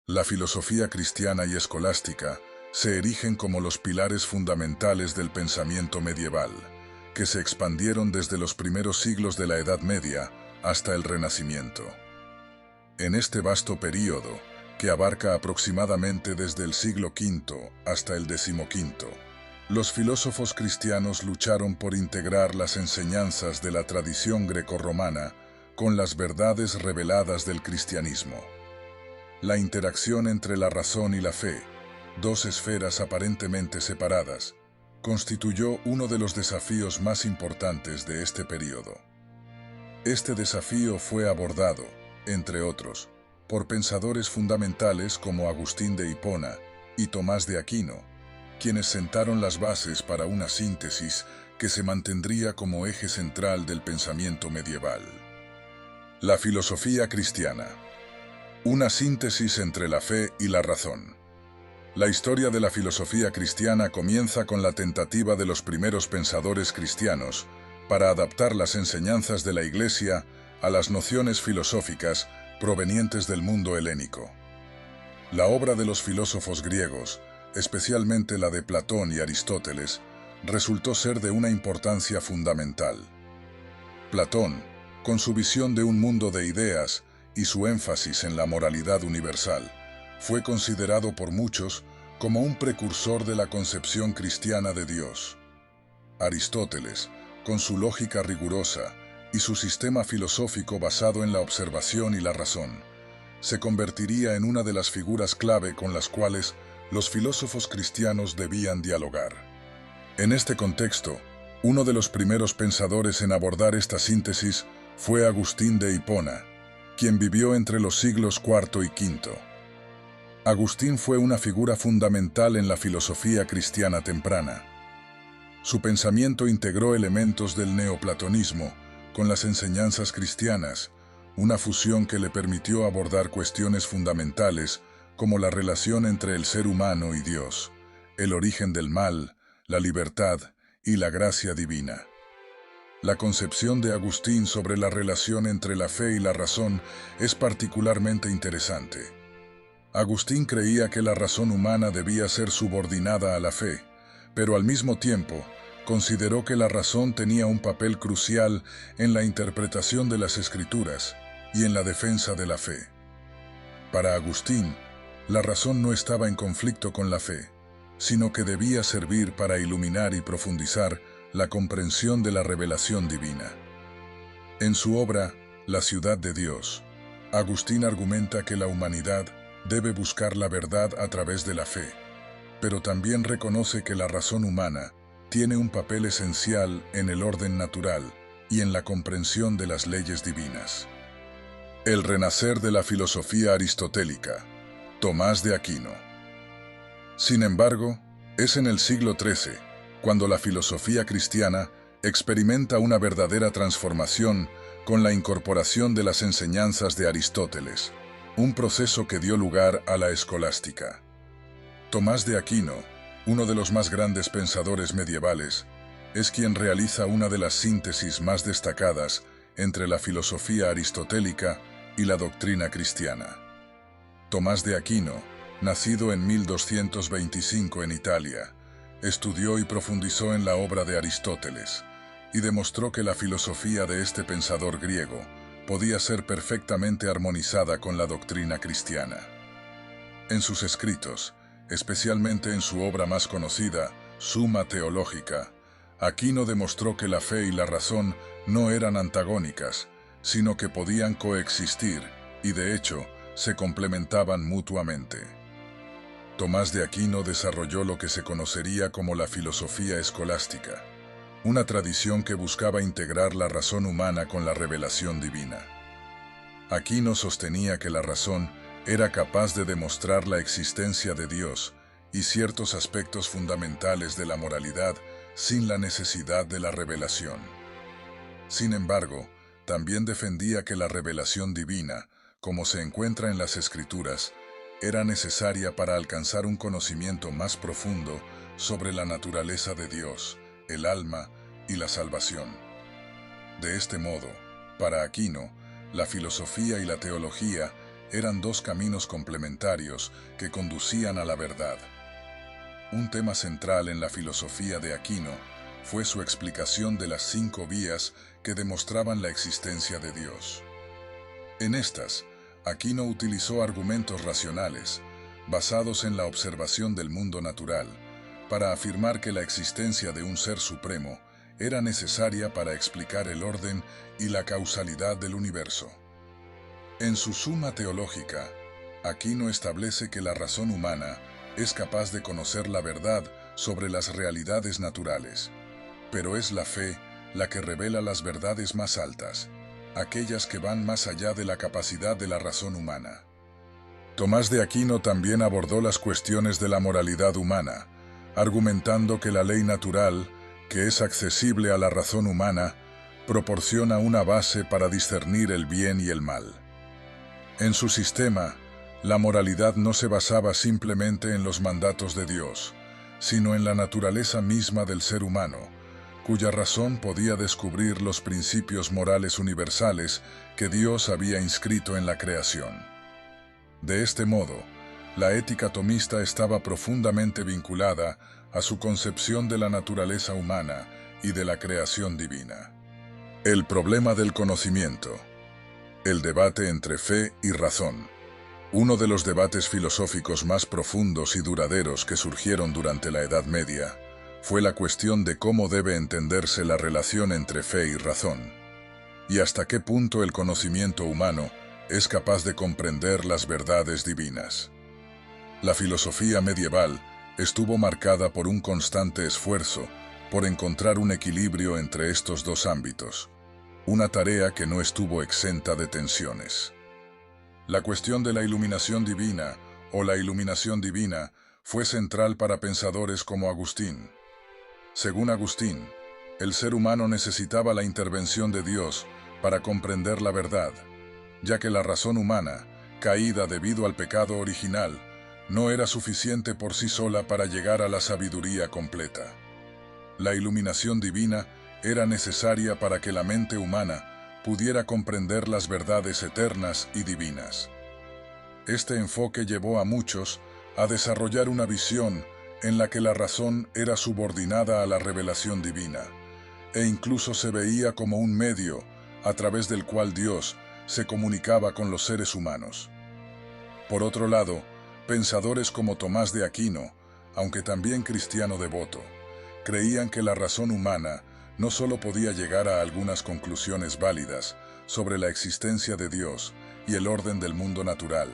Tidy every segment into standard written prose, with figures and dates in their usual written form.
La filosofía cristiana y escolástica se erigen como los pilares fundamentales del pensamiento medieval, que se expandieron desde los primeros siglos de la Edad Media hasta el Renacimiento. En este vasto período, que abarca aproximadamente desde el siglo V hasta el XV, los filósofos cristianos lucharon por integrar las enseñanzas de la tradición grecorromana con las verdades reveladas del cristianismo. La interacción entre la razón y la fe, dos esferas aparentemente separadas, constituyó uno de los desafíos más importantes de este período. Este desafío fue abordado, entre otros, por pensadores fundamentales como Agustín de Hipona y Tomás de Aquino, quienes sentaron las bases para una síntesis que se mantendría como eje central del pensamiento medieval. La filosofía cristiana. Una síntesis entre la fe y la razón. La historia de la filosofía cristiana comienza con la tentativa de los primeros pensadores cristianos para adaptar las enseñanzas de la Iglesia a las nociones filosóficas provenientes del mundo helénico. La obra de los filósofos griegos, especialmente la de Platón y Aristóteles, resultó ser de una importancia fundamental. Platón, con su visión de un mundo de ideas y su énfasis en la moralidad universal, fue considerado por muchos como un precursor de la concepción cristiana de Dios. Aristóteles, con su lógica rigurosa y su sistema filosófico basado en la observación y la razón, se convertiría en una de las figuras clave con las cuales los filósofos cristianos debían dialogar. En este contexto, uno de los primeros pensadores en abordar esta síntesis fue Agustín de Hipona, quien vivió entre los siglos IV y V. Agustín fue una figura fundamental en la filosofía cristiana temprana. Su pensamiento integró elementos del neoplatonismo con las enseñanzas cristianas, una fusión que le permitió abordar cuestiones fundamentales como la relación entre el ser humano y Dios, el origen del mal, la libertad y la gracia divina. La concepción de Agustín sobre la relación entre la fe y la razón es particularmente interesante. Agustín creía que la razón humana debía ser subordinada a la fe, pero al mismo tiempo consideró que la razón tenía un papel crucial en la interpretación de las Escrituras y en la defensa de la fe. Para Agustín, la razón no estaba en conflicto con la fe, sino que debía servir para iluminar y profundizar la comprensión de la revelación divina. En su obra, La ciudad de Dios, Agustín argumenta que la humanidad debe buscar la verdad a través de la fe, pero también reconoce que la razón humana tiene un papel esencial en el orden natural y en la comprensión de las leyes divinas. El renacer de la filosofía aristotélica, Tomás de Aquino. Sin embargo, es en el siglo XIII cuando la filosofía cristiana experimenta una verdadera transformación con la incorporación de las enseñanzas de Aristóteles, un proceso que dio lugar a la escolástica. Tomás de Aquino, uno de los más grandes pensadores medievales, es quien realiza una de las síntesis más destacadas entre la filosofía aristotélica y la doctrina cristiana. Tomás de Aquino, nacido en 1225 en Italia, estudió y profundizó en la obra de Aristóteles y demostró que la filosofía de este pensador griego podía ser perfectamente armonizada con la doctrina cristiana. En sus escritos, especialmente en su obra más conocida, Summa Theologica, Aquino demostró que la fe y la razón no eran antagónicas, sino que podían coexistir y, de hecho, se complementaban mutuamente. Tomás de Aquino desarrolló lo que se conocería como la filosofía escolástica, una tradición que buscaba integrar la razón humana con la revelación divina. Aquino sostenía que la razón era capaz de demostrar la existencia de Dios y ciertos aspectos fundamentales de la moralidad sin la necesidad de la revelación. Sin embargo, también defendía que la revelación divina, como se encuentra en las Escrituras, era necesaria para alcanzar un conocimiento más profundo sobre la naturaleza de Dios, el alma y la salvación. De este modo, para Aquino, la filosofía y la teología eran dos caminos complementarios que conducían a la verdad. Un tema central en la filosofía de Aquino fue su explicación de las 5 vías que demostraban la existencia de Dios. En estas, Aquino utilizó argumentos racionales, basados en la observación del mundo natural, para afirmar que la existencia de un ser supremo era necesaria para explicar el orden y la causalidad del universo. En su Suma Teológica, Aquino establece que la razón humana es capaz de conocer la verdad sobre las realidades naturales, pero es la fe la que revela las verdades más altas, aquellas que van más allá de la capacidad de la razón humana. Tomás de Aquino también abordó las cuestiones de la moralidad humana, argumentando que la ley natural, que es accesible a la razón humana, proporciona una base para discernir el bien y el mal. En su sistema, la moralidad no se basaba simplemente en los mandatos de Dios, sino en la naturaleza misma del ser humano, cuya razón podía descubrir los principios morales universales que Dios había inscrito en la creación. De este modo, la ética tomista estaba profundamente vinculada a su concepción de la naturaleza humana y de la creación divina. El problema del conocimiento. El debate entre fe y razón. Uno de los debates filosóficos más profundos y duraderos que surgieron durante la Edad Media fue la cuestión de cómo debe entenderse la relación entre fe y razón, y hasta qué punto el conocimiento humano es capaz de comprender las verdades divinas. La filosofía medieval estuvo marcada por un constante esfuerzo por encontrar un equilibrio entre estos dos ámbitos, una tarea que no estuvo exenta de tensiones. La cuestión de la iluminación divina o la iluminación divina fue central para pensadores como Agustín. Según Agustín, el ser humano necesitaba la intervención de Dios para comprender la verdad, ya que la razón humana, caída debido al pecado original, no era suficiente por sí sola para llegar a la sabiduría completa. La iluminación divina era necesaria para que la mente humana pudiera comprender las verdades eternas y divinas. Este enfoque llevó a muchos a desarrollar una visión en la que la razón era subordinada a la revelación divina, e incluso se veía como un medio a través del cual Dios se comunicaba con los seres humanos. Por otro lado, pensadores como Tomás de Aquino, aunque también cristiano devoto, creían que la razón humana no solo podía llegar a algunas conclusiones válidas sobre la existencia de Dios y el orden del mundo natural,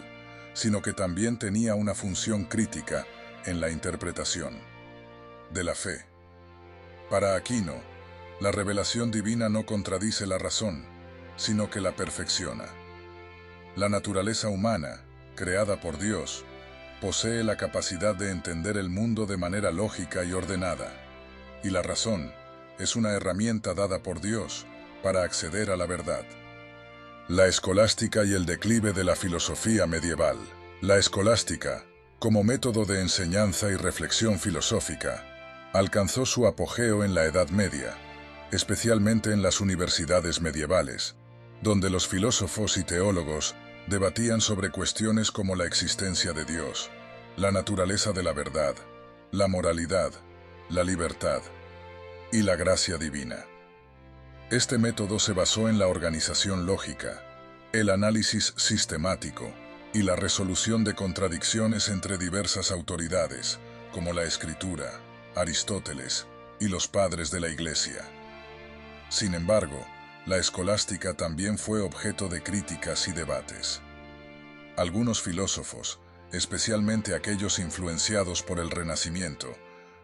sino que también tenía una función crítica en la interpretación de la fe. Para Aquino, la revelación divina no contradice la razón, sino que la perfecciona. La naturaleza humana, creada por Dios, posee la capacidad de entender el mundo de manera lógica y ordenada, y la razón es una herramienta dada por Dios para acceder a la verdad. La escolástica y el declive de la filosofía medieval. La escolástica, como método de enseñanza y reflexión filosófica, alcanzó su apogeo en la Edad Media, especialmente en las universidades medievales, donde los filósofos y teólogos debatían sobre cuestiones como la existencia de Dios, la naturaleza de la verdad, la moralidad, la libertad y la gracia divina. Este método se basó en la organización lógica, el análisis sistemático y la resolución de contradicciones entre diversas autoridades, como la Escritura, Aristóteles y los padres de la Iglesia. Sin embargo, la escolástica también fue objeto de críticas y debates. Algunos filósofos, especialmente aquellos influenciados por el Renacimiento,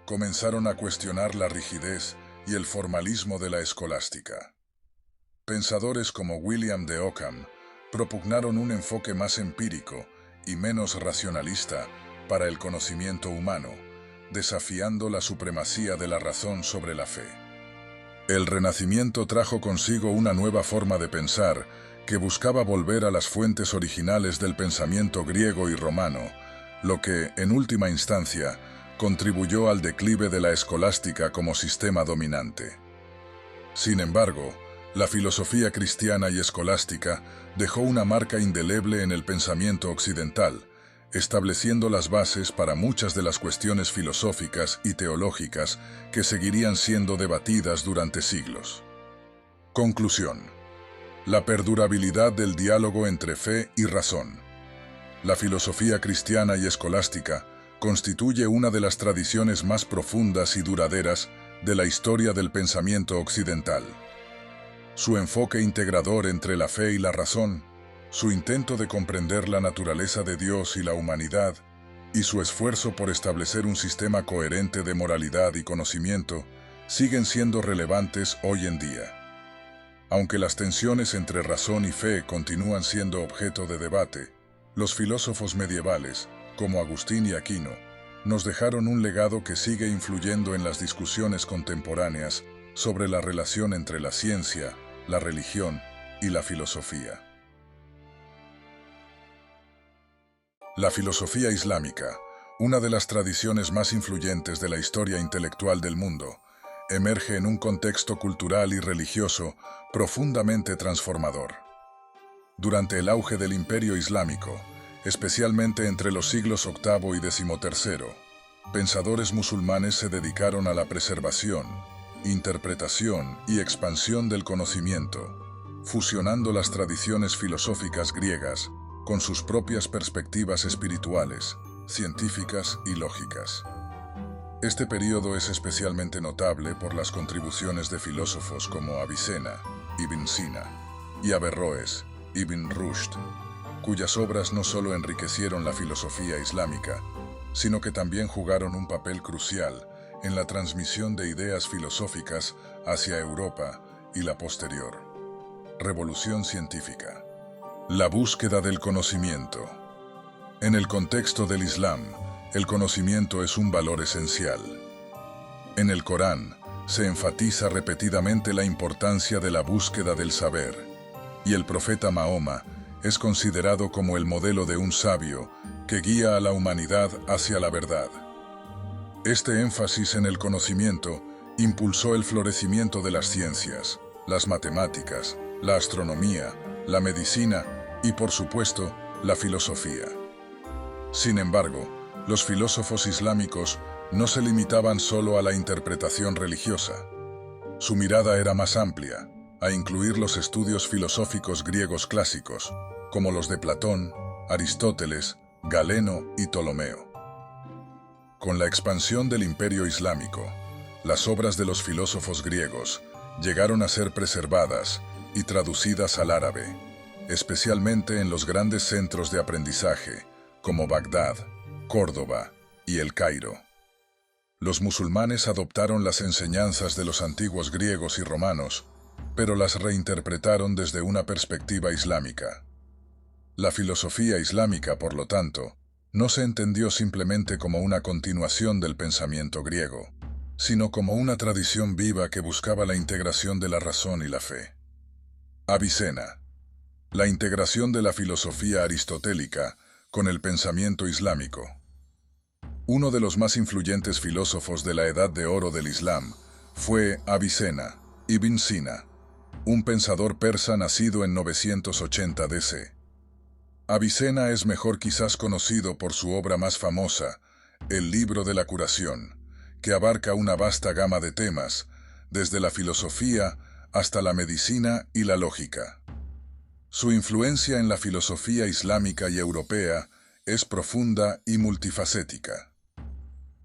comenzaron a cuestionar la rigidez y el formalismo de la escolástica. Pensadores como William de Ockham propugnaron un enfoque más empírico y menos racionalista para el conocimiento humano, desafiando la supremacía de la razón sobre la fe. El Renacimiento trajo consigo una nueva forma de pensar que buscaba volver a las fuentes originales del pensamiento griego y romano, lo que, en última instancia, contribuyó al declive de la escolástica como sistema dominante. Sin embargo, La filosofía cristiana y escolástica dejó una marca indeleble en el pensamiento occidental, estableciendo las bases para muchas de las cuestiones filosóficas y teológicas que seguirían siendo debatidas durante siglos. Conclusión. La perdurabilidad del diálogo entre fe y razón. La filosofía cristiana y escolástica constituye una de las tradiciones más profundas y duraderas de la historia del pensamiento occidental. Su enfoque integrador entre la fe y la razón, su intento de comprender la naturaleza de Dios y la humanidad, y su esfuerzo por establecer un sistema coherente de moralidad y conocimiento, siguen siendo relevantes hoy en día. Aunque las tensiones entre razón y fe continúan siendo objeto de debate, los filósofos medievales, como Agustín y Aquino, nos dejaron un legado que sigue influyendo en las discusiones contemporáneas sobre la relación entre la ciencia, la religión y la filosofía. La filosofía islámica, una de las tradiciones más influyentes de la historia intelectual del mundo, emerge en un contexto cultural y religioso profundamente transformador. Durante el auge del Imperio Islámico, especialmente entre los siglos VIII y XIII, pensadores musulmanes se dedicaron a la preservación, interpretación y expansión del conocimiento, fusionando las tradiciones filosóficas griegas con sus propias perspectivas espirituales, científicas y lógicas. Este período es especialmente notable por las contribuciones de filósofos como Avicena, Ibn Sina, y Averroes, Ibn Rushd, cuyas obras no solo enriquecieron la filosofía islámica, sino que también jugaron un papel crucial en la transmisión de ideas filosóficas hacia Europa y la posterior Revolución Científica. La búsqueda del conocimiento. En el contexto del Islam, el conocimiento es un valor esencial. En el Corán, se enfatiza repetidamente la importancia de la búsqueda del saber, y el profeta Mahoma es considerado como el modelo de un sabio que guía a la humanidad hacia la verdad. Este énfasis en el conocimiento impulsó el florecimiento de las ciencias, las matemáticas, la astronomía, la medicina y, por supuesto, la filosofía. Sin embargo, los filósofos islámicos no se limitaban solo a la interpretación religiosa. Su mirada era más amplia, a incluir los estudios filosóficos griegos clásicos, como los de Platón, Aristóteles, Galeno y Ptolomeo. Con la expansión del Imperio Islámico, las obras de los filósofos griegos llegaron a ser preservadas y traducidas al árabe, especialmente en los grandes centros de aprendizaje, como Bagdad, Córdoba y El Cairo. Los musulmanes adoptaron las enseñanzas de los antiguos griegos y romanos, pero las reinterpretaron desde una perspectiva islámica. La filosofía islámica, por lo tanto, no se entendió simplemente como una continuación del pensamiento griego, sino como una tradición viva que buscaba la integración de la razón y la fe. Avicena. La integración de la filosofía aristotélica con el pensamiento islámico. Uno de los más influyentes filósofos de la Edad de Oro del Islam fue Avicena, Ibn Sina, un pensador persa nacido en 980 DC. Avicena es mejor quizás conocido por su obra más famosa, El Libro de la Curación, que abarca una vasta gama de temas, desde la filosofía hasta la medicina y la lógica. Su influencia en la filosofía islámica y europea es profunda y multifacética.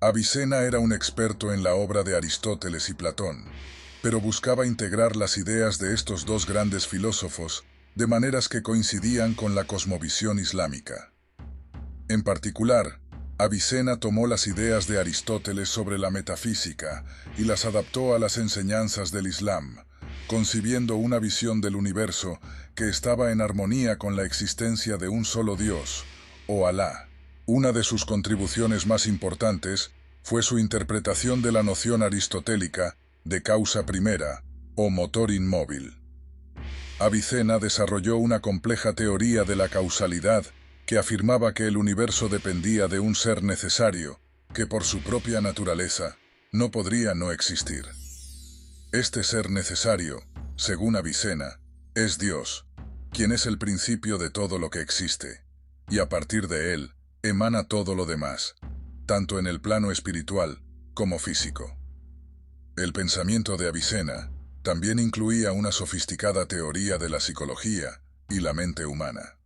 Avicena era un experto en la obra de Aristóteles y Platón, pero buscaba integrar las ideas de estos dos grandes filósofos de maneras que coincidían con la cosmovisión islámica. En particular, Avicena tomó las ideas de Aristóteles sobre la metafísica y las adaptó a las enseñanzas del Islam, concibiendo una visión del universo que estaba en armonía con la existencia de un solo Dios, o Alá. Una de sus contribuciones más importantes fue su interpretación de la noción aristotélica de causa primera, o motor inmóvil. Avicena desarrolló una compleja teoría de la causalidad que afirmaba que el universo dependía de un ser necesario, que por su propia naturaleza no podría no existir. Este ser necesario según Avicena, es Dios, quien es el principio de todo lo que existe, y a partir de él emana todo lo demás, tanto en el plano espiritual como físico. El pensamiento de Avicena también incluía una sofisticada teoría de la psicología y la mente humana.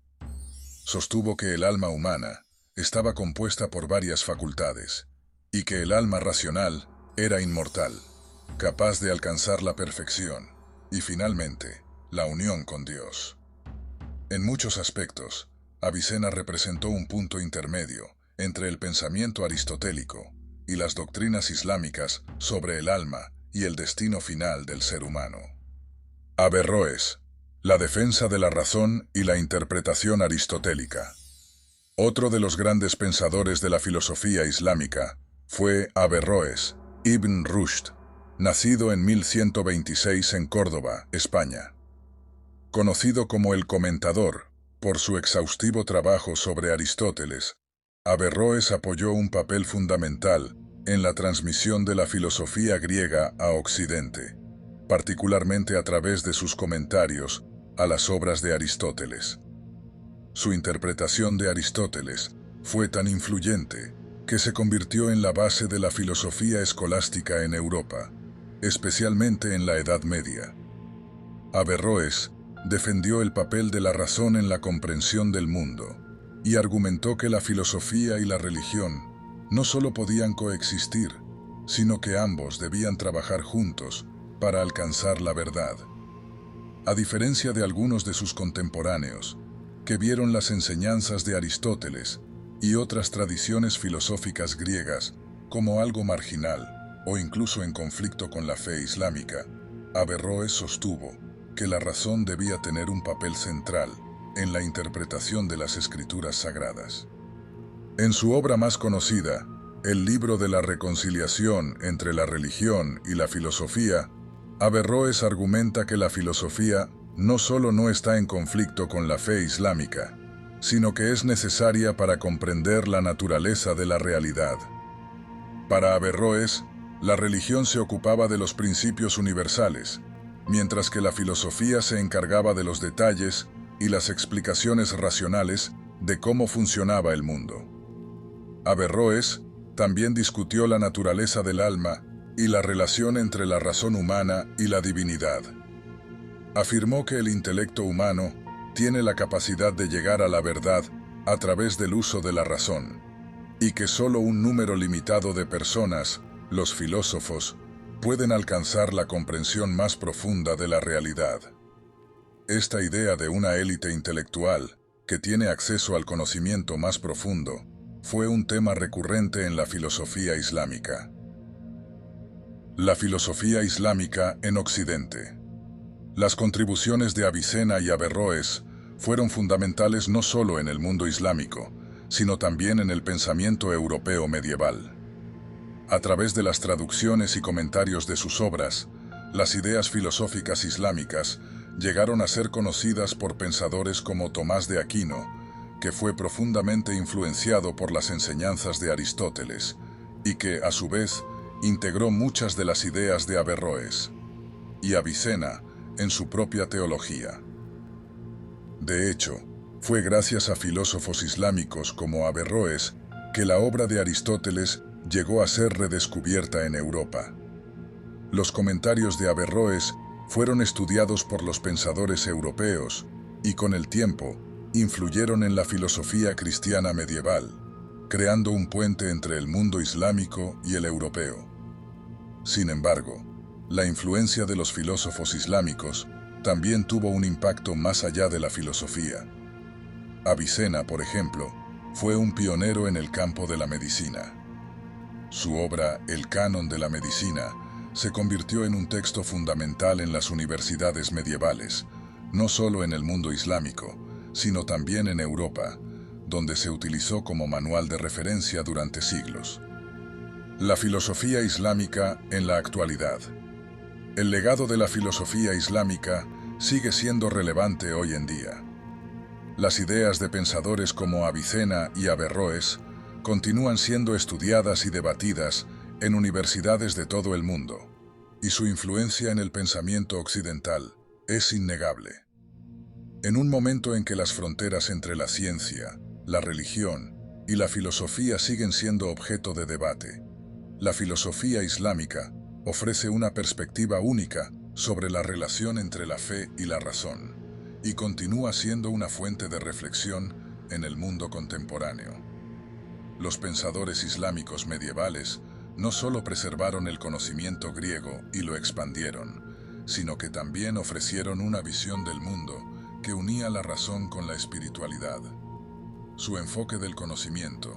Sostuvo que el alma humana estaba compuesta por varias facultades, y que el alma racional era inmortal, capaz de alcanzar la perfección, y finalmente, la unión con Dios. En muchos aspectos, Avicena representó un punto intermedio entre el pensamiento aristotélico y las doctrinas islámicas sobre el alma y el destino final del ser humano. Averroes, la defensa de la razón y la interpretación aristotélica. Otro de los grandes pensadores de la filosofía islámica fue Averroes, Ibn Rushd, nacido en 1126 en Córdoba, España. Conocido como el Comentador por su exhaustivo trabajo sobre Aristóteles, Averroes apoyó un papel fundamental en la transmisión de la filosofía griega a Occidente, particularmente a través de sus comentarios a las obras de Aristóteles. Su interpretación de Aristóteles fue tan influyente que se convirtió en la base de la filosofía escolástica en Europa, especialmente en la Edad Media. Averroes defendió el papel de la razón en la comprensión del mundo y argumentó que la filosofía y la religión no solo podían coexistir, sino que ambos debían trabajar juntos para alcanzar la verdad. A diferencia de algunos de sus contemporáneos, que vieron las enseñanzas de Aristóteles y otras tradiciones filosóficas griegas como algo marginal o incluso en conflicto con la fe islámica, Averroes sostuvo que la razón debía tener un papel central en la interpretación de las escrituras sagradas. En su obra más conocida, el Libro de la Reconciliación entre la religión y la filosofía, Averroes argumenta que la filosofía no solo no está en conflicto con la fe islámica, sino que es necesaria para comprender la naturaleza de la realidad. Para Averroes, la religión se ocupaba de los principios universales, mientras que la filosofía se encargaba de los detalles y las explicaciones racionales de cómo funcionaba el mundo. Averroes también discutió la naturaleza del alma y la relación entre la razón humana y la divinidad. Afirmó que el intelecto humano tiene la capacidad de llegar a la verdad a través del uso de la razón, y que solo un número limitado de personas, los filósofos, pueden alcanzar la comprensión más profunda de la realidad. Esta idea de una élite intelectual que tiene acceso al conocimiento más profundo fue un tema recurrente en la filosofía islámica. La filosofía islámica en Occidente. Las contribuciones de Avicena y Averroes fueron fundamentales no solo en el mundo islámico, sino también en el pensamiento europeo medieval. A través de las traducciones y comentarios de sus obras, las ideas filosóficas islámicas llegaron a ser conocidas por pensadores como Tomás de Aquino, que fue profundamente influenciado por las enseñanzas de Aristóteles, y que, a su vez, integró muchas de las ideas de Averroes, y Avicena en su propia teología. De hecho, fue gracias a filósofos islámicos como Averroes que la obra de Aristóteles llegó a ser redescubierta en Europa. Los comentarios de Averroes fueron estudiados por los pensadores europeos y con el tiempo influyeron en la filosofía cristiana medieval, creando un puente entre el mundo islámico y el europeo. Sin embargo, la influencia de los filósofos islámicos también tuvo un impacto más allá de la filosofía. Avicena, por ejemplo, fue un pionero en el campo de la medicina. Su obra, El Canon de la Medicina, se convirtió en un texto fundamental en las universidades medievales, no solo en el mundo islámico, sino también en Europa, donde se utilizó como manual de referencia durante siglos. La filosofía islámica en la actualidad. El legado de la filosofía islámica sigue siendo relevante hoy en día. Las ideas de pensadores como Avicena y Averroes continúan siendo estudiadas y debatidas en universidades de todo el mundo, y su influencia en el pensamiento occidental es innegable. En un momento en que las fronteras entre la ciencia, la religión y la filosofía siguen siendo objeto de debate, la filosofía islámica ofrece una perspectiva única sobre la relación entre la fe y la razón, y continúa siendo una fuente de reflexión en el mundo contemporáneo. Los pensadores islámicos medievales no solo preservaron el conocimiento griego y lo expandieron, sino que también ofrecieron una visión del mundo que unía la razón con la espiritualidad. Su enfoque del conocimiento,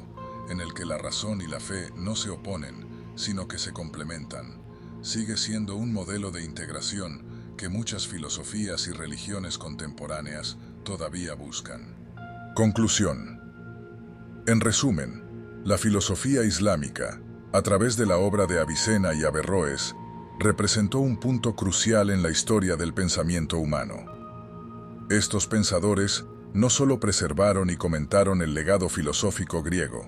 en el que la razón y la fe no se oponen, sino que se complementan, sigue siendo un modelo de integración que muchas filosofías y religiones contemporáneas todavía buscan. Conclusión. En resumen, la filosofía islámica, a través de la obra de Avicena y Averroes, representó un punto crucial en la historia del pensamiento humano. Estos pensadores no solo preservaron y comentaron el legado filosófico griego,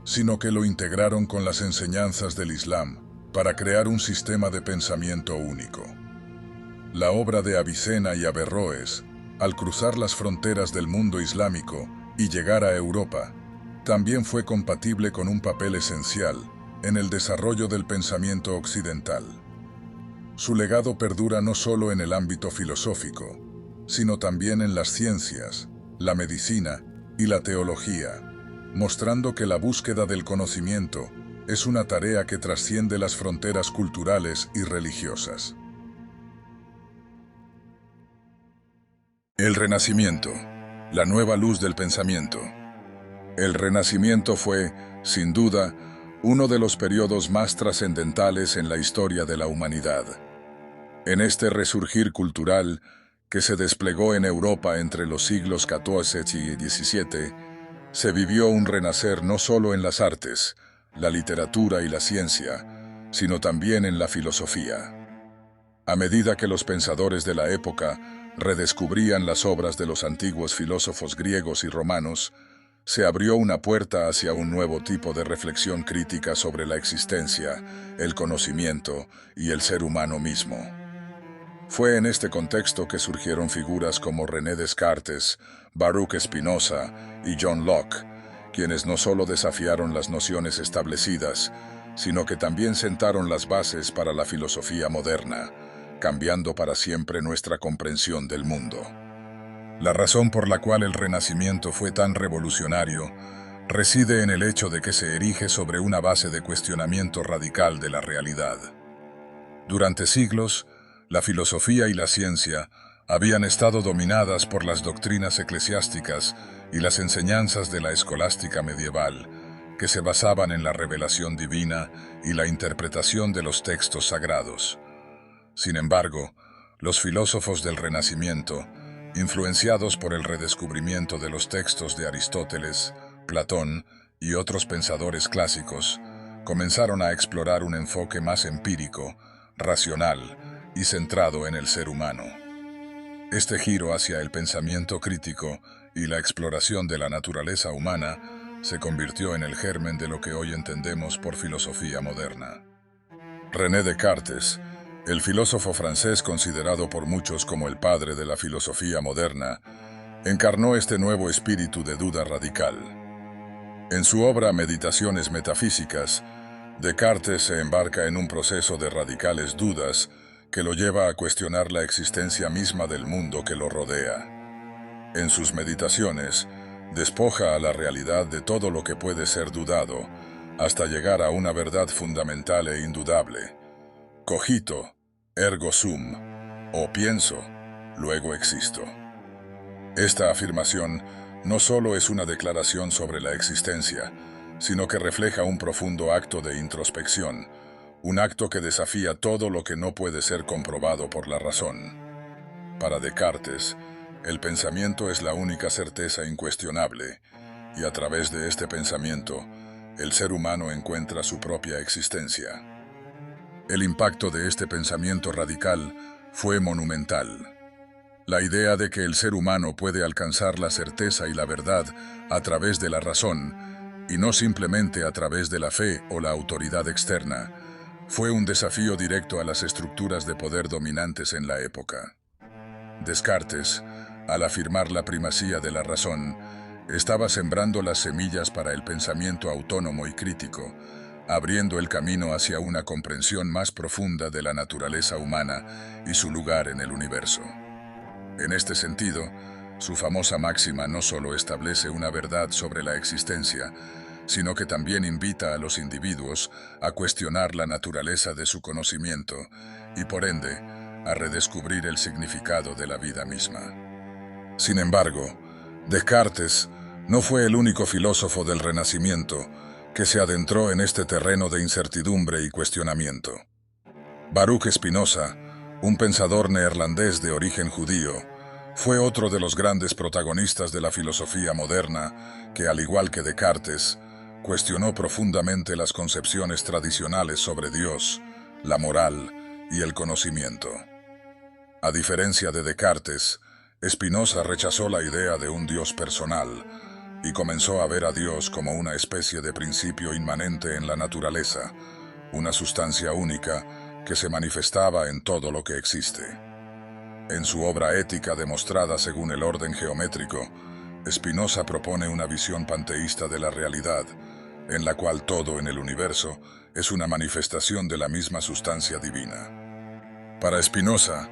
sino que lo integraron con las enseñanzas del Islam para crear un sistema de pensamiento único. La obra de Avicena y Averroes, al cruzar las fronteras del mundo islámico y llegar a Europa, también fue compatible con un papel esencial en el desarrollo del pensamiento occidental. Su legado perdura no solo en el ámbito filosófico, sino también en las ciencias, la medicina y la teología, mostrando que la búsqueda del conocimiento es una tarea que trasciende las fronteras culturales y religiosas. El Renacimiento, la nueva luz del pensamiento. El Renacimiento fue, sin duda, uno de los periodos más trascendentales en la historia de la humanidad. En este resurgir cultural, que se desplegó en Europa entre los siglos XIV y XVII, se vivió un renacer no solo en las artes, la literatura y la ciencia, sino también en la filosofía. A medida que los pensadores de la época redescubrían las obras de los antiguos filósofos griegos y romanos, se abrió una puerta hacia un nuevo tipo de reflexión crítica sobre la existencia, el conocimiento y el ser humano mismo. Fue en este contexto que surgieron figuras como René Descartes, Baruch Spinoza y John Locke, quienes no solo desafiaron las nociones establecidas, sino que también sentaron las bases para la filosofía moderna, cambiando para siempre nuestra comprensión del mundo. La razón por la cual el Renacimiento fue tan revolucionario reside en el hecho de que se erige sobre una base de cuestionamiento radical de la realidad. Durante siglos, la filosofía y la ciencia habían estado dominadas por las doctrinas eclesiásticas y las enseñanzas de la escolástica medieval, que se basaban en la revelación divina y la interpretación de los textos sagrados. Sin embargo, los filósofos del Renacimiento, influenciados por el redescubrimiento de los textos de Aristóteles, Platón y otros pensadores clásicos, comenzaron a explorar un enfoque más empírico, racional y centrado en el ser humano. Este giro hacia el pensamiento crítico y la exploración de la naturaleza humana se convirtió en el germen de lo que hoy entendemos por filosofía moderna. René Descartes, el filósofo francés considerado por muchos como el padre de la filosofía moderna, encarnó este nuevo espíritu de duda radical. En su obra Meditaciones Metafísicas, Descartes se embarca en un proceso de radicales dudas que lo lleva a cuestionar la existencia misma del mundo que lo rodea. En sus meditaciones, despoja a la realidad de todo lo que puede ser dudado, hasta llegar a una verdad fundamental e indudable. Cogito, ergo sum, o pienso, luego existo. Esta afirmación no solo es una declaración sobre la existencia, sino que refleja un profundo acto de introspección, un acto que desafía todo lo que no puede ser comprobado por la razón. Para Descartes, el pensamiento es la única certeza incuestionable, y a través de este pensamiento, el ser humano encuentra su propia existencia. El impacto de este pensamiento radical fue monumental. La idea de que el ser humano puede alcanzar la certeza y la verdad a través de la razón, y no simplemente a través de la fe o la autoridad externa, fue un desafío directo a las estructuras de poder dominantes en la época. Descartes, al afirmar la primacía de la razón, estaba sembrando las semillas para el pensamiento autónomo y crítico, abriendo el camino hacia una comprensión más profunda de la naturaleza humana y su lugar en el universo. En este sentido, su famosa máxima no solo establece una verdad sobre la existencia, sino que también invita a los individuos a cuestionar la naturaleza de su conocimiento y, por ende, a redescubrir el significado de la vida misma. Sin embargo, Descartes no fue el único filósofo del Renacimiento que se adentró en este terreno de incertidumbre y cuestionamiento. Baruch Spinoza, un pensador neerlandés de origen judío, fue otro de los grandes protagonistas de la filosofía moderna que, al igual que Descartes, cuestionó profundamente las concepciones tradicionales sobre Dios, la moral y el conocimiento. A diferencia de Descartes, Spinoza rechazó la idea de un Dios personal y comenzó a ver a Dios como una especie de principio inmanente en la naturaleza, una sustancia única que se manifestaba en todo lo que existe. En su obra Ética demostrada según el orden geométrico, Spinoza propone una visión panteísta de la realidad, en la cual todo en el universo es una manifestación de la misma sustancia divina. Para Spinoza,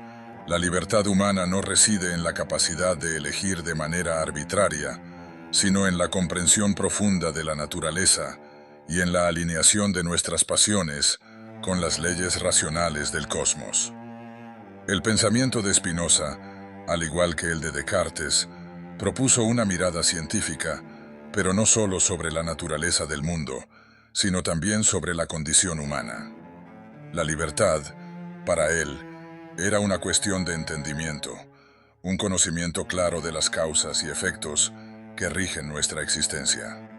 la libertad humana no reside en la capacidad de elegir de manera arbitraria, sino en la comprensión profunda de la naturaleza y en la alineación de nuestras pasiones con las leyes racionales del cosmos. El pensamiento de Spinoza, al igual que el de Descartes, propuso una mirada científica, pero no solo sobre la naturaleza del mundo, sino también sobre la condición humana. La libertad, para él, era una cuestión de entendimiento, un conocimiento claro de las causas y efectos que rigen nuestra existencia.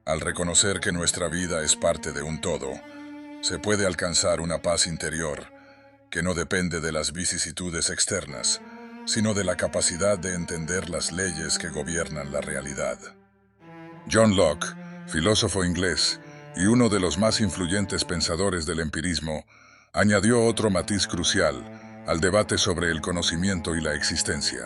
Al reconocer que nuestra vida es parte de un todo, se puede alcanzar una paz interior que no depende de las vicisitudes externas, sino de la capacidad de entender las leyes que gobiernan la realidad. John Locke, filósofo inglés y uno de los más influyentes pensadores del empirismo, añadió otro matiz crucial al debate sobre el conocimiento y la existencia.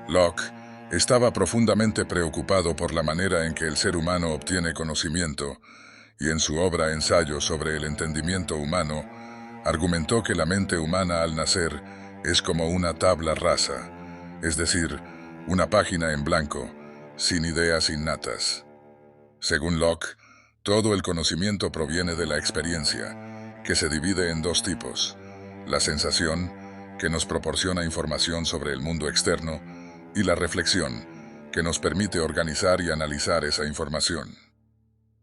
Locke estaba profundamente preocupado por la manera en que el ser humano obtiene conocimiento, y en su obra Ensayo sobre el entendimiento humano, argumentó que la mente humana al nacer es como una tabla rasa, es decir, una página en blanco, sin ideas innatas. Según Locke, todo el conocimiento proviene de la experiencia, que se divide en dos tipos: la sensación, que nos proporciona información sobre el mundo externo, y la reflexión, que nos permite organizar y analizar esa información.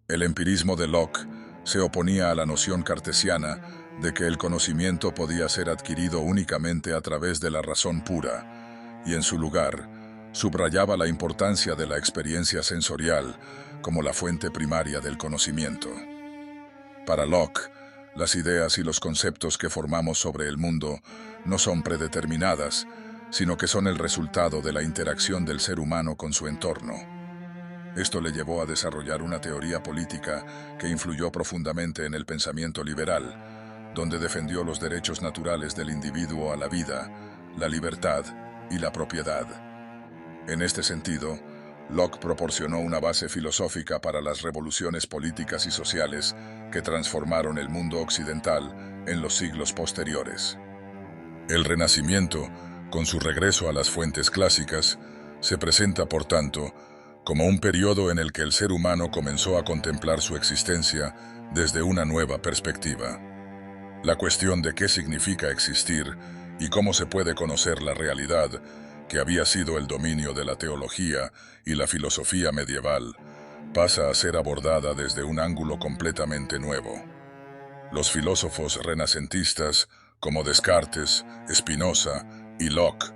El empirismo de Locke se oponía a la noción cartesiana de que el conocimiento podía ser adquirido únicamente a través de la razón pura, y en su lugar, subrayaba la importancia de la experiencia sensorial como la fuente primaria del conocimiento. Para Locke, las ideas y los conceptos que formamos sobre el mundo no son predeterminadas, sino que son el resultado de la interacción del ser humano con su entorno. Esto le llevó a desarrollar una teoría política que influyó profundamente en el pensamiento liberal, donde defendió los derechos naturales del individuo a la vida, la libertad y la propiedad. En este sentido, Locke proporcionó una base filosófica para las revoluciones políticas y sociales que transformaron el mundo occidental en los siglos posteriores. El Renacimiento, con su regreso a las fuentes clásicas, se presenta, por tanto, como un periodo en el que el ser humano comenzó a contemplar su existencia desde una nueva perspectiva. La cuestión de qué significa existir y cómo se puede conocer la realidad, que había sido el dominio de la teología y la filosofía medieval, pasa a ser abordada desde un ángulo completamente nuevo. Los filósofos renacentistas, como Descartes, Spinoza y Locke,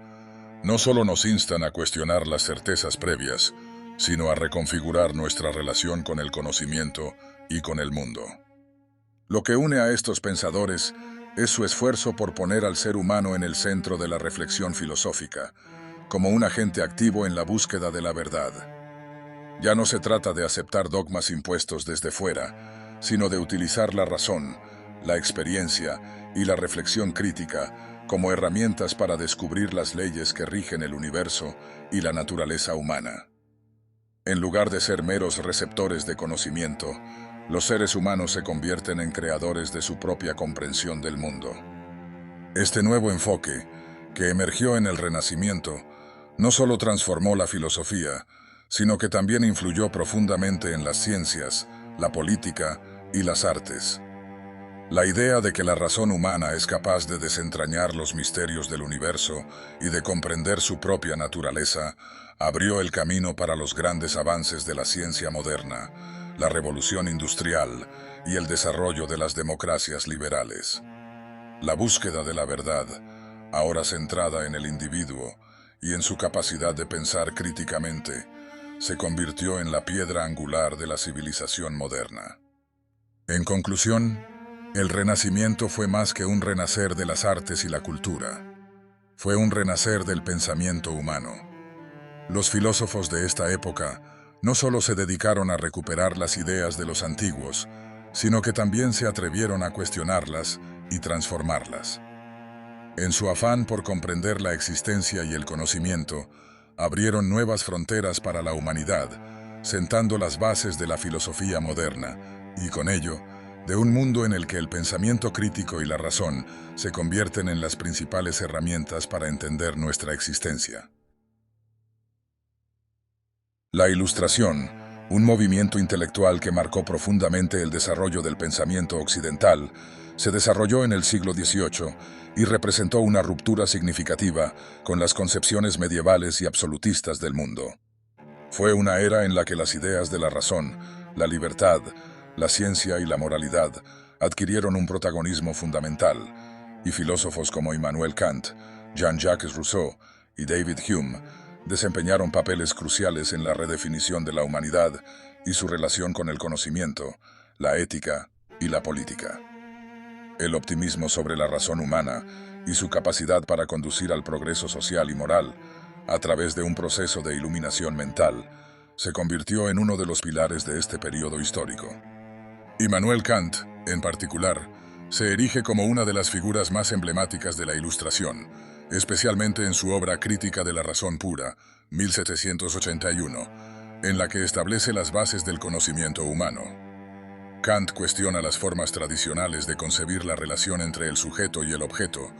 no solo nos instan a cuestionar las certezas previas, sino a reconfigurar nuestra relación con el conocimiento y con el mundo. Lo que une a estos pensadores es su esfuerzo por poner al ser humano en el centro de la reflexión filosófica, como un agente activo en la búsqueda de la verdad. Ya no se trata de aceptar dogmas impuestos desde fuera, sino de utilizar la razón, la experiencia y la reflexión crítica como herramientas para descubrir las leyes que rigen el universo y la naturaleza humana. En lugar de ser meros receptores de conocimiento, los seres humanos se convierten en creadores de su propia comprensión del mundo. Este nuevo enfoque, que emergió en el Renacimiento, no solo transformó la filosofía, sino que también influyó profundamente en las ciencias, la política y las artes. La idea de que la razón humana es capaz de desentrañar los misterios del universo y de comprender su propia naturaleza abrió el camino para los grandes avances de la ciencia moderna, la revolución industrial y el desarrollo de las democracias liberales. La búsqueda de la verdad, ahora centrada en el individuo y en su capacidad de pensar críticamente, se convirtió en la piedra angular de la civilización moderna. En conclusión, el Renacimiento fue más que un renacer de las artes y la cultura. Fue un renacer del pensamiento humano. Los filósofos de esta época no solo se dedicaron a recuperar las ideas de los antiguos, sino que también se atrevieron a cuestionarlas y transformarlas. En su afán por comprender la existencia y el conocimiento, abrieron nuevas fronteras para la humanidad, sentando las bases de la filosofía moderna, y con ello, de un mundo en el que el pensamiento crítico y la razón se convierten en las principales herramientas para entender nuestra existencia. La Ilustración, un movimiento intelectual que marcó profundamente el desarrollo del pensamiento occidental, se desarrolló en el siglo XVIII y representó una ruptura significativa con las concepciones medievales y absolutistas del mundo. Fue una era en la que las ideas de la razón, la libertad, la ciencia y la moralidad adquirieron un protagonismo fundamental, y filósofos como Immanuel Kant, Jean-Jacques Rousseau y David Hume desempeñaron papeles cruciales en la redefinición de la humanidad y su relación con el conocimiento, la ética y la política. El optimismo sobre la razón humana y su capacidad para conducir al progreso social y moral, a través de un proceso de iluminación mental, se convirtió en uno de los pilares de este periodo histórico. Immanuel Kant, en particular, se erige como una de las figuras más emblemáticas de la Ilustración, especialmente en su obra Crítica de la Razón Pura, 1781, en la que establece las bases del conocimiento humano. Kant cuestiona las formas tradicionales de concebir la relación entre el sujeto y el objeto,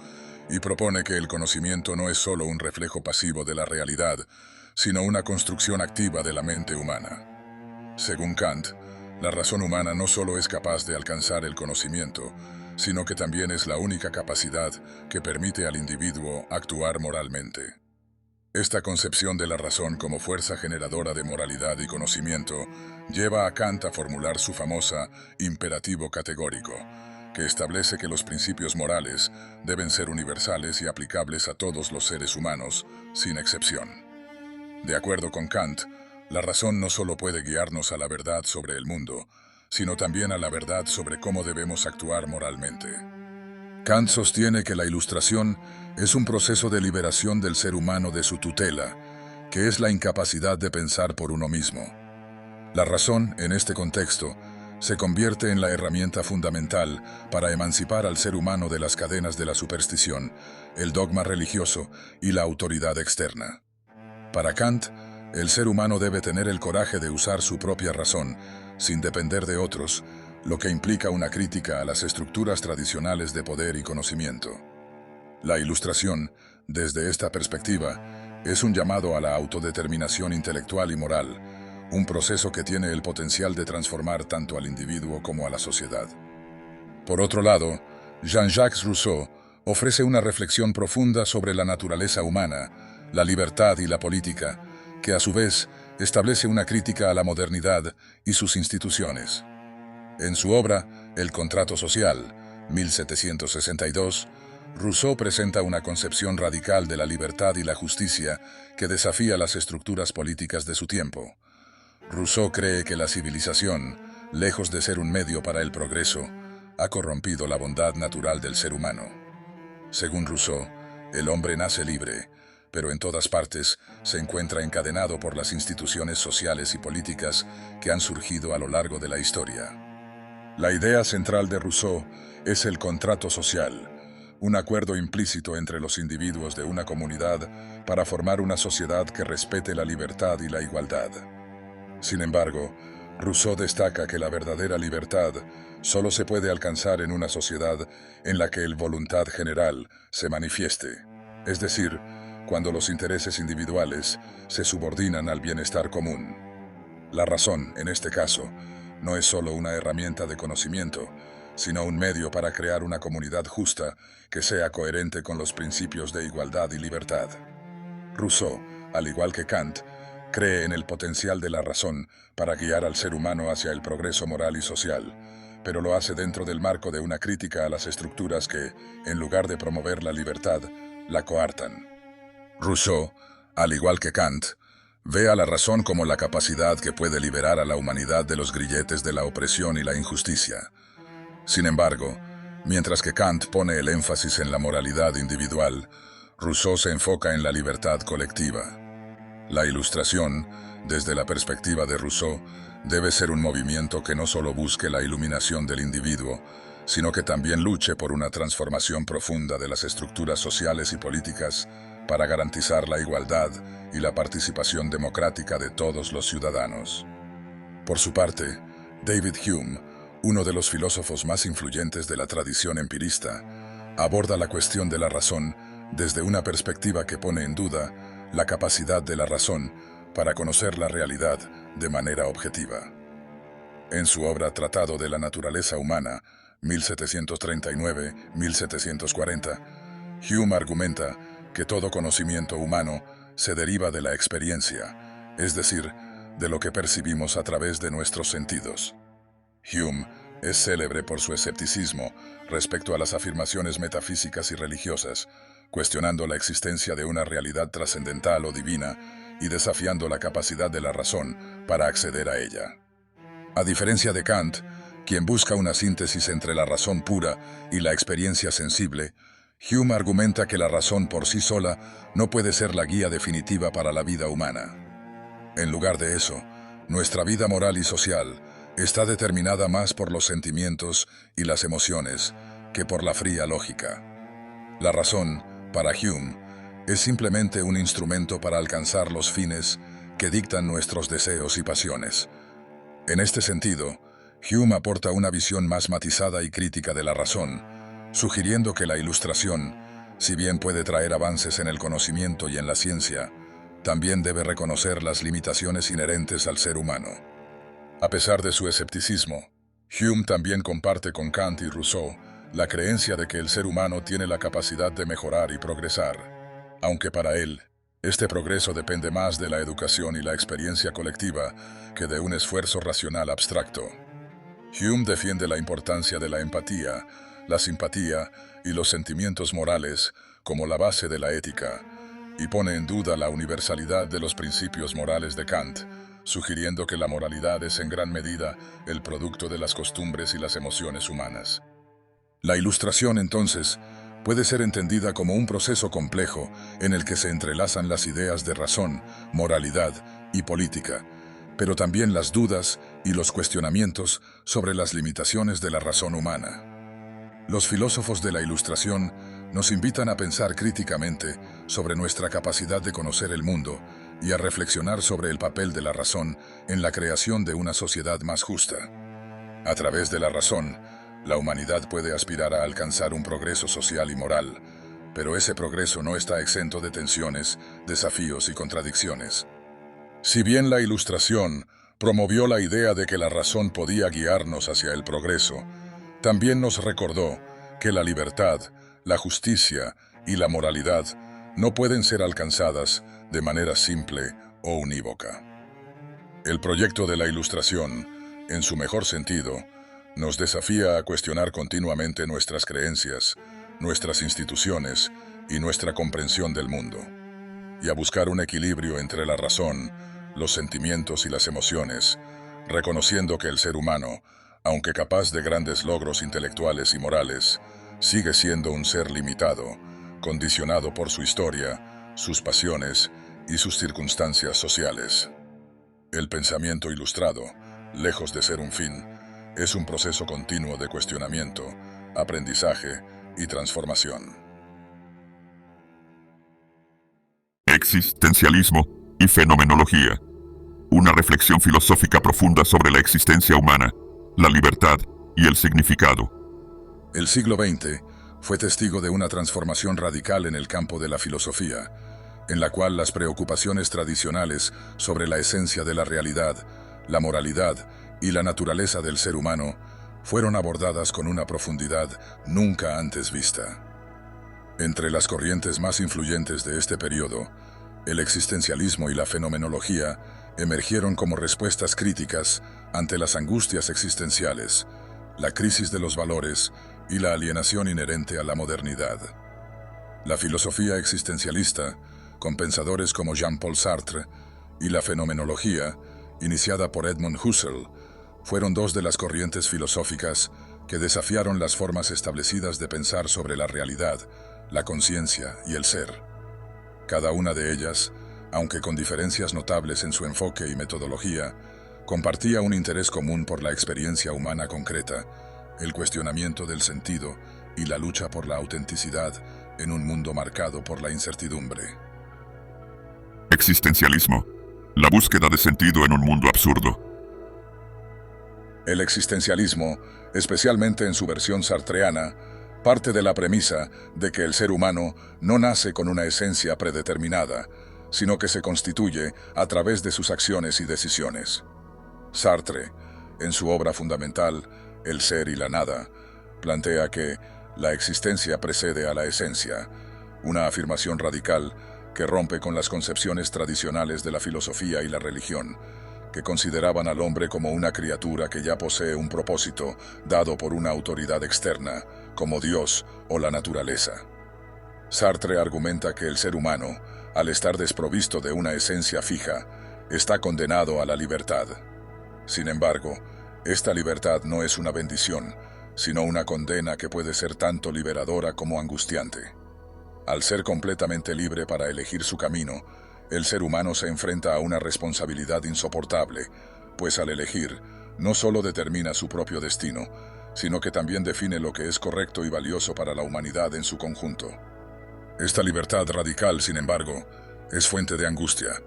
y propone que el conocimiento no es solo un reflejo pasivo de la realidad, sino una construcción activa de la mente humana. Según Kant, la razón humana no solo es capaz de alcanzar el conocimiento, sino que también es la única capacidad que permite al individuo actuar moralmente. Esta concepción de la razón como fuerza generadora de moralidad y conocimiento lleva a Kant a formular su famosa imperativo categórico, que establece que los principios morales deben ser universales y aplicables a todos los seres humanos, sin excepción. De acuerdo con Kant, la razón no solo puede guiarnos a la verdad sobre el mundo, sino también a la verdad sobre cómo debemos actuar moralmente. Kant sostiene que la Ilustración es un proceso de liberación del ser humano de su tutela, que es la incapacidad de pensar por uno mismo. La razón, en este contexto, se convierte en la herramienta fundamental para emancipar al ser humano de las cadenas de la superstición, el dogma religioso y la autoridad externa. Para Kant, el ser humano debe tener el coraje de usar su propia razón, sin depender de otros, lo que implica una crítica a las estructuras tradicionales de poder y conocimiento. La Ilustración, desde esta perspectiva, es un llamado a la autodeterminación intelectual y moral, un proceso que tiene el potencial de transformar tanto al individuo como a la sociedad. Por otro lado, Jean-Jacques Rousseau ofrece una reflexión profunda sobre la naturaleza humana, la libertad y la política, que a su vez establece una crítica a la modernidad y sus instituciones. En su obra, El contrato social, 1762, Rousseau presenta una concepción radical de la libertad y la justicia que desafía las estructuras políticas de su tiempo. Rousseau cree que la civilización, lejos de ser un medio para el progreso, ha corrompido la bondad natural del ser humano. Según Rousseau, el hombre nace libre, pero en todas partes se encuentra encadenado por las instituciones sociales y políticas que han surgido a lo largo de la historia. La idea central de Rousseau es el contrato social, un acuerdo implícito entre los individuos de una comunidad para formar una sociedad que respete la libertad y la igualdad. Sin embargo, Rousseau destaca que la verdadera libertad solo se puede alcanzar en una sociedad en la que el voluntad general se manifieste, es decir, cuando los intereses individuales se subordinan al bienestar común. La razón, en este caso, no es solo una herramienta de conocimiento, sino un medio para crear una comunidad justa que sea coherente con los principios de igualdad y libertad. Rousseau, al igual que Kant, cree en el potencial de la razón para guiar al ser humano hacia el progreso moral y social, pero lo hace dentro del marco de una crítica a las estructuras que, en lugar de promover la libertad, la coartan. Rousseau, al igual que Kant, ve a la razón como la capacidad que puede liberar a la humanidad de los grilletes de la opresión y la injusticia. Sin embargo, mientras que Kant pone el énfasis en la moralidad individual, Rousseau se enfoca en la libertad colectiva. La Ilustración, desde la perspectiva de Rousseau, debe ser un movimiento que no solo busque la iluminación del individuo, sino que también luche por una transformación profunda de las estructuras sociales y políticas para garantizar la igualdad y la participación democrática de todos los ciudadanos. Por su parte, David Hume, uno de los filósofos más influyentes de la tradición empirista, aborda la cuestión de la razón desde una perspectiva que pone en duda la capacidad de la razón para conocer la realidad de manera objetiva. En su obra Tratado de la Naturaleza Humana, 1739-1740, Hume argumenta que todo conocimiento humano se deriva de la experiencia, es decir, de lo que percibimos a través de nuestros sentidos. Hume es célebre por su escepticismo respecto a las afirmaciones metafísicas y religiosas, cuestionando la existencia de una realidad trascendental o divina y desafiando la capacidad de la razón para acceder a ella. A diferencia de Kant, quien busca una síntesis entre la razón pura y la experiencia sensible, Hume argumenta que la razón por sí sola no puede ser la guía definitiva para la vida humana. En lugar de eso, nuestra vida moral y social está determinada más por los sentimientos y las emociones que por la fría lógica. La razón, para Hume, es simplemente un instrumento para alcanzar los fines que dictan nuestros deseos y pasiones. En este sentido, Hume aporta una visión más matizada y crítica de la razón, sugiriendo que la Ilustración, si bien puede traer avances en el conocimiento y en la ciencia, también debe reconocer las limitaciones inherentes al ser humano. A pesar de su escepticismo, Hume también comparte con Kant y Rousseau la creencia de que el ser humano tiene la capacidad de mejorar y progresar, aunque para él, este progreso depende más de la educación y la experiencia colectiva que de un esfuerzo racional abstracto. Hume defiende la importancia de la empatía, la simpatía y los sentimientos morales como la base de la ética, y pone en duda la universalidad de los principios morales de Kant, sugiriendo que la moralidad es en gran medida el producto de las costumbres y las emociones humanas. La Ilustración, entonces, puede ser entendida como un proceso complejo en el que se entrelazan las ideas de razón, moralidad y política, pero también las dudas y los cuestionamientos sobre las limitaciones de la razón humana. Los filósofos de la Ilustración nos invitan a pensar críticamente sobre nuestra capacidad de conocer el mundo y a reflexionar sobre el papel de la razón en la creación de una sociedad más justa. A través de la razón, la humanidad puede aspirar a alcanzar un progreso social y moral, pero ese progreso no está exento de tensiones, desafíos y contradicciones. Si bien la Ilustración promovió la idea de que la razón podía guiarnos hacia el progreso, también nos recordó que la libertad, la justicia y la moralidad no pueden ser alcanzadas de manera simple o unívoca. El proyecto de la Ilustración, en su mejor sentido, nos desafía a cuestionar continuamente nuestras creencias, nuestras instituciones y nuestra comprensión del mundo, y a buscar un equilibrio entre la razón, los sentimientos y las emociones, reconociendo que el ser humano, aunque capaz de grandes logros intelectuales y morales, sigue siendo un ser limitado, condicionado por su historia, sus pasiones y sus circunstancias sociales. El pensamiento ilustrado, lejos de ser un fin, es un proceso continuo de cuestionamiento, aprendizaje y transformación. Existencialismo y fenomenología. Una reflexión filosófica profunda sobre la existencia humana, la libertad y el significado. El siglo XX fue testigo de una transformación radical en el campo de la filosofía, en la cual las preocupaciones tradicionales sobre la esencia de la realidad, la moralidad y la naturaleza del ser humano fueron abordadas con una profundidad nunca antes vista. Entre las corrientes más influyentes de este periodo, el existencialismo y la fenomenología emergieron como respuestas críticas ante las angustias existenciales, la crisis de los valores y la alienación inherente a la modernidad. La filosofía existencialista, con pensadores como Jean-Paul Sartre, y la fenomenología, iniciada por Edmund Husserl, fueron dos de las corrientes filosóficas que desafiaron las formas establecidas de pensar sobre la realidad, la conciencia y el ser. Cada una de ellas, aunque con diferencias notables en su enfoque y metodología, compartía un interés común por la experiencia humana concreta, el cuestionamiento del sentido y la lucha por la autenticidad en un mundo marcado por la incertidumbre. Existencialismo. La búsqueda de sentido en un mundo absurdo. El existencialismo, especialmente en su versión sartreana, parte de la premisa de que el ser humano no nace con una esencia predeterminada, sino que se constituye a través de sus acciones y decisiones. Sartre, en su obra fundamental, El ser y la nada, plantea que la existencia precede a la esencia, una afirmación radical que rompe con las concepciones tradicionales de la filosofía y la religión, que consideraban al hombre como una criatura que ya posee un propósito dado por una autoridad externa, como Dios o la naturaleza. Sartre argumenta que el ser humano, al estar desprovisto de una esencia fija, está condenado a la libertad. Sin embargo, esta libertad no es una bendición, sino una condena que puede ser tanto liberadora como angustiante. Al ser completamente libre para elegir su camino, el ser humano se enfrenta a una responsabilidad insoportable, pues al elegir, no solo determina su propio destino, sino que también define lo que es correcto y valioso para la humanidad en su conjunto. Esta libertad radical, sin embargo, es fuente de angustia,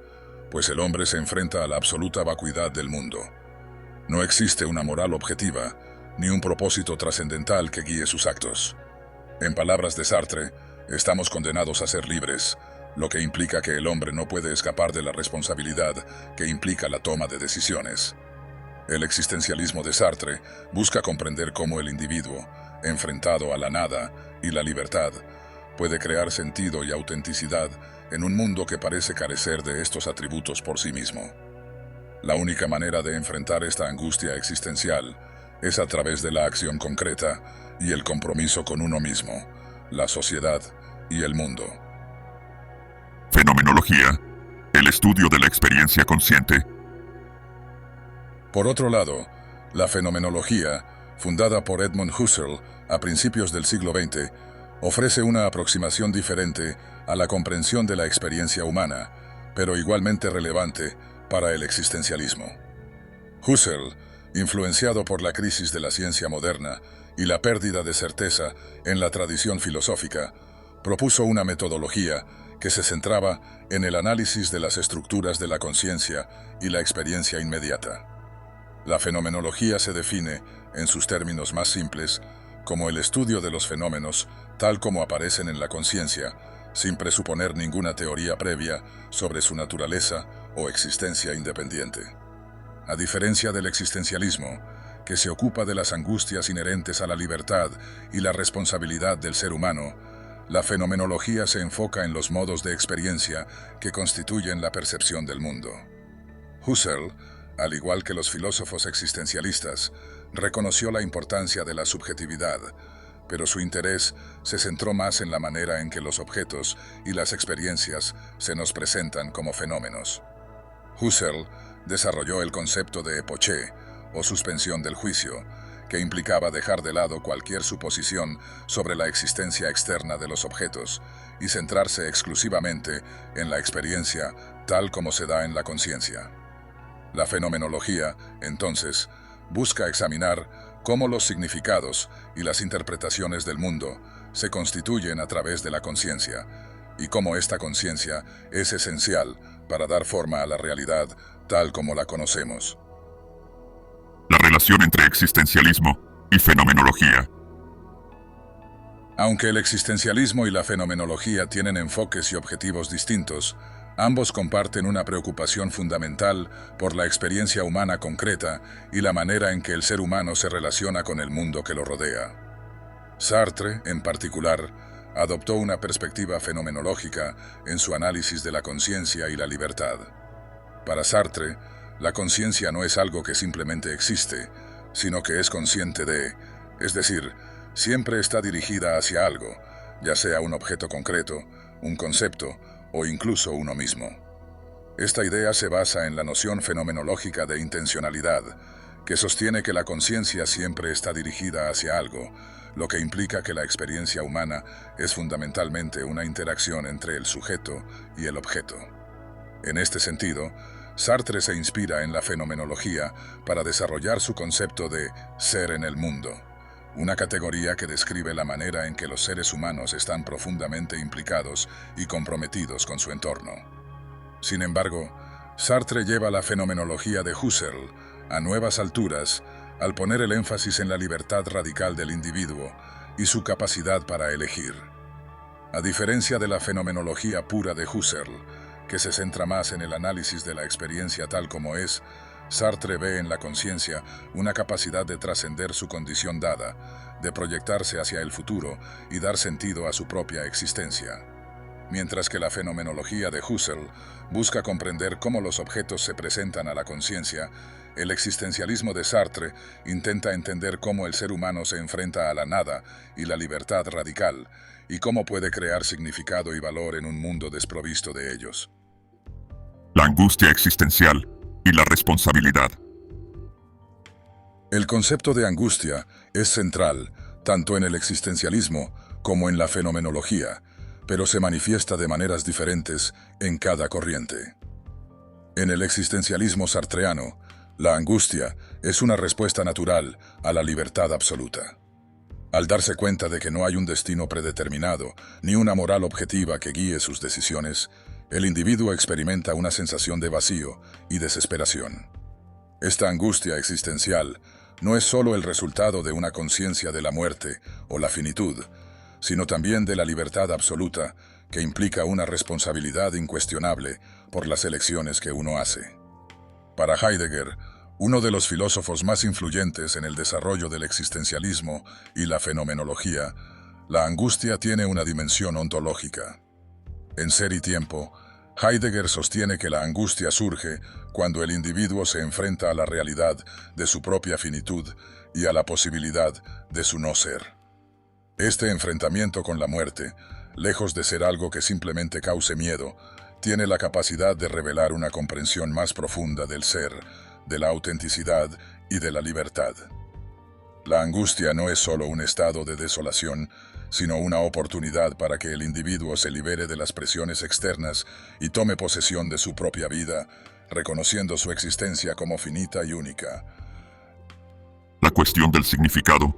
pues el hombre se enfrenta a la absoluta vacuidad del mundo. No existe una moral objetiva, ni un propósito trascendental que guíe sus actos. En palabras de Sartre, estamos condenados a ser libres, lo que implica que el hombre no puede escapar de la responsabilidad que implica la toma de decisiones. El existencialismo de Sartre busca comprender cómo el individuo, enfrentado a la nada y la libertad, puede crear sentido y autenticidad en un mundo que parece carecer de estos atributos por sí mismo. La única manera de enfrentar esta angustia existencial es a través de la acción concreta y el compromiso con uno mismo, la sociedad y el mundo. Fenomenología. El estudio de la experiencia consciente. Por otro lado, la fenomenología, fundada por Edmund Husserl a principios del siglo XX, ofrece una aproximación diferente a la comprensión de la experiencia humana, pero igualmente relevante para el existencialismo. Husserl, influenciado por la crisis de la ciencia moderna y la pérdida de certeza en la tradición filosófica, propuso una metodología que se centraba en el análisis de las estructuras de la conciencia y la experiencia inmediata. La fenomenología se define, en sus términos más simples, como el estudio de los fenómenos tal como aparecen en la conciencia, sin presuponer ninguna teoría previa sobre su naturaleza o existencia independiente. A diferencia del existencialismo, que se ocupa de las angustias inherentes a la libertad y la responsabilidad del ser humano, la fenomenología se enfoca en los modos de experiencia que constituyen la percepción del mundo. Husserl, al igual que los filósofos existencialistas, reconoció la importancia de la subjetividad, pero su interés se centró más en la manera en que los objetos y las experiencias se nos presentan como fenómenos. Husserl desarrolló el concepto de epoché, o suspensión del juicio, que implicaba dejar de lado cualquier suposición sobre la existencia externa de los objetos y centrarse exclusivamente en la experiencia tal como se da en la conciencia. La fenomenología, entonces, busca examinar cómo los significados y las interpretaciones del mundo se constituyen a través de la conciencia, y cómo esta conciencia es esencial para dar forma a la realidad tal como la conocemos. La relación entre existencialismo y fenomenología. Aunque el existencialismo y la fenomenología tienen enfoques y objetivos distintos, ambos comparten una preocupación fundamental por la experiencia humana concreta y la manera en que el ser humano se relaciona con el mundo que lo rodea. Sartre, en particular, adoptó una perspectiva fenomenológica en su análisis de la conciencia y la libertad. Para Sartre, la conciencia no es algo que simplemente existe, sino que es consciente de, es decir, siempre está dirigida hacia algo, ya sea un objeto concreto, un concepto o incluso uno mismo. Esta idea se basa en la noción fenomenológica de intencionalidad, que sostiene que la conciencia siempre está dirigida hacia algo, lo que implica que la experiencia humana es fundamentalmente una interacción entre el sujeto y el objeto. En este sentido, Sartre se inspira en la fenomenología para desarrollar su concepto de ser en el mundo, una categoría que describe la manera en que los seres humanos están profundamente implicados y comprometidos con su entorno. Sin embargo, Sartre lleva la fenomenología de Husserl a nuevas alturas al poner el énfasis en la libertad radical del individuo y su capacidad para elegir. A diferencia de la fenomenología pura de Husserl, que se centra más en el análisis de la experiencia tal como es, Sartre ve en la conciencia una capacidad de trascender su condición dada, de proyectarse hacia el futuro y dar sentido a su propia existencia. Mientras que la fenomenología de Husserl busca comprender cómo los objetos se presentan a la conciencia, el existencialismo de Sartre intenta entender cómo el ser humano se enfrenta a la nada y la libertad radical, y cómo puede crear significado y valor en un mundo desprovisto de ellos. La angustia existencial y la responsabilidad. El concepto de angustia es central tanto en el existencialismo como en la fenomenología, pero se manifiesta de maneras diferentes en cada corriente. En el existencialismo sartreano, la angustia es una respuesta natural a la libertad absoluta. Al darse cuenta de que no hay un destino predeterminado ni una moral objetiva que guíe sus decisiones, el individuo experimenta una sensación de vacío y desesperación. Esta angustia existencial no es solo el resultado de una conciencia de la muerte o la finitud, sino también de la libertad absoluta que implica una responsabilidad incuestionable por las elecciones que uno hace. Para Heidegger, uno de los filósofos más influyentes en el desarrollo del existencialismo y la fenomenología, la angustia tiene una dimensión ontológica. En Ser y Tiempo, Heidegger sostiene que la angustia surge cuando el individuo se enfrenta a la realidad de su propia finitud y a la posibilidad de su no ser. Este enfrentamiento con la muerte, lejos de ser algo que simplemente cause miedo, tiene la capacidad de revelar una comprensión más profunda del ser, de la autenticidad y de la libertad. La angustia no es solo un estado de desolación, sino una oportunidad para que el individuo se libere de las presiones externas y tome posesión de su propia vida, reconociendo su existencia como finita y única. La cuestión del significado.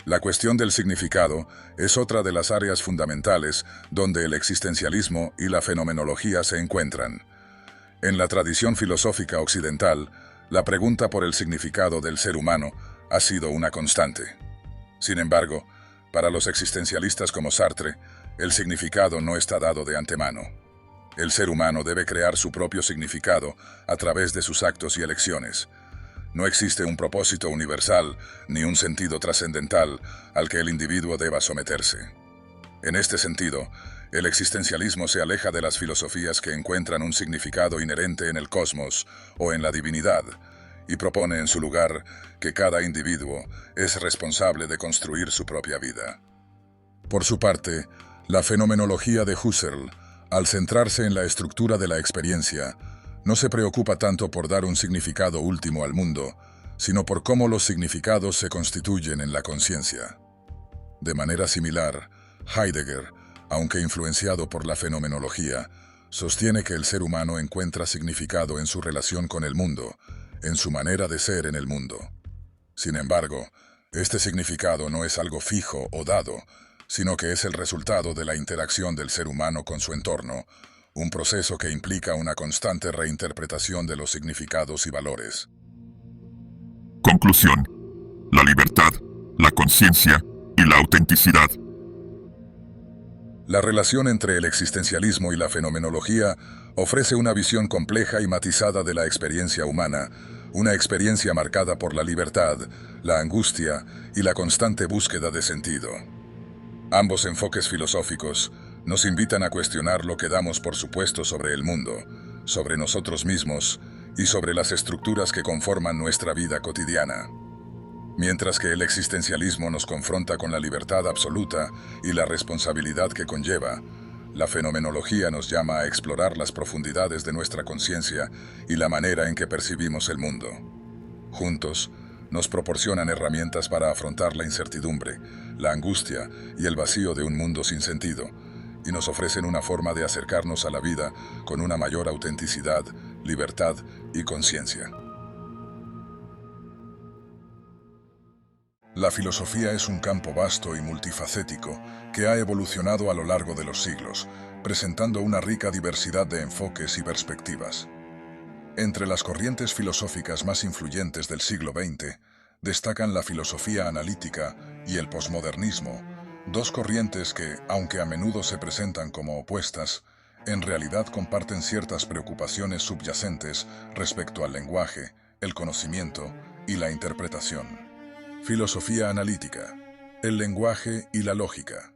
La cuestión del significado es otra de las áreas fundamentales donde el existencialismo y la fenomenología se encuentran. En la tradición filosófica occidental, la pregunta por el significado del ser humano ha sido una constante. Sin embargo, para los existencialistas como Sartre, el significado no está dado de antemano. El ser humano debe crear su propio significado a través de sus actos y elecciones. No existe un propósito universal ni un sentido trascendental al que el individuo deba someterse. En este sentido, el existencialismo se aleja de las filosofías que encuentran un significado inherente en el cosmos o en la divinidad, y propone en su lugar que cada individuo es responsable de construir su propia vida. Por su parte, la fenomenología de Husserl, al centrarse en la estructura de la experiencia, no se preocupa tanto por dar un significado último al mundo, sino por cómo los significados se constituyen en la conciencia. De manera similar, Heidegger, aunque influenciado por la fenomenología, sostiene que el ser humano encuentra significado en su relación con el mundo, en su manera de ser en el mundo. Sin embargo, Este significado no es algo fijo o dado, sino que es el resultado de la interacción del ser humano con su entorno, un proceso que implica una constante reinterpretación de los significados y valores. Conclusión. La libertad, la conciencia y la autenticidad. La relación entre el existencialismo y la fenomenología ofrece una visión compleja y matizada de la experiencia humana, una experiencia marcada por la libertad, la angustia y la constante búsqueda de sentido. Ambos enfoques filosóficos nos invitan a cuestionar lo que damos por supuesto sobre el mundo, sobre nosotros mismos y sobre las estructuras que conforman nuestra vida cotidiana. Mientras que el existencialismo nos confronta con la libertad absoluta y la responsabilidad que conlleva, la fenomenología nos llama a explorar las profundidades de nuestra conciencia y la manera en que percibimos el mundo. Juntos, nos proporcionan herramientas para afrontar la incertidumbre, la angustia y el vacío de un mundo sin sentido, y nos ofrecen una forma de acercarnos a la vida con una mayor autenticidad, libertad y conciencia. La filosofía es un campo vasto y multifacético que ha evolucionado a lo largo de los siglos, presentando una rica diversidad de enfoques y perspectivas. Entre las corrientes filosóficas más influyentes del siglo XX, destacan la filosofía analítica y el posmodernismo, dos corrientes que, aunque a menudo se presentan como opuestas, en realidad comparten ciertas preocupaciones subyacentes respecto al lenguaje, el conocimiento y la interpretación. Filosofía analítica, el lenguaje y la lógica.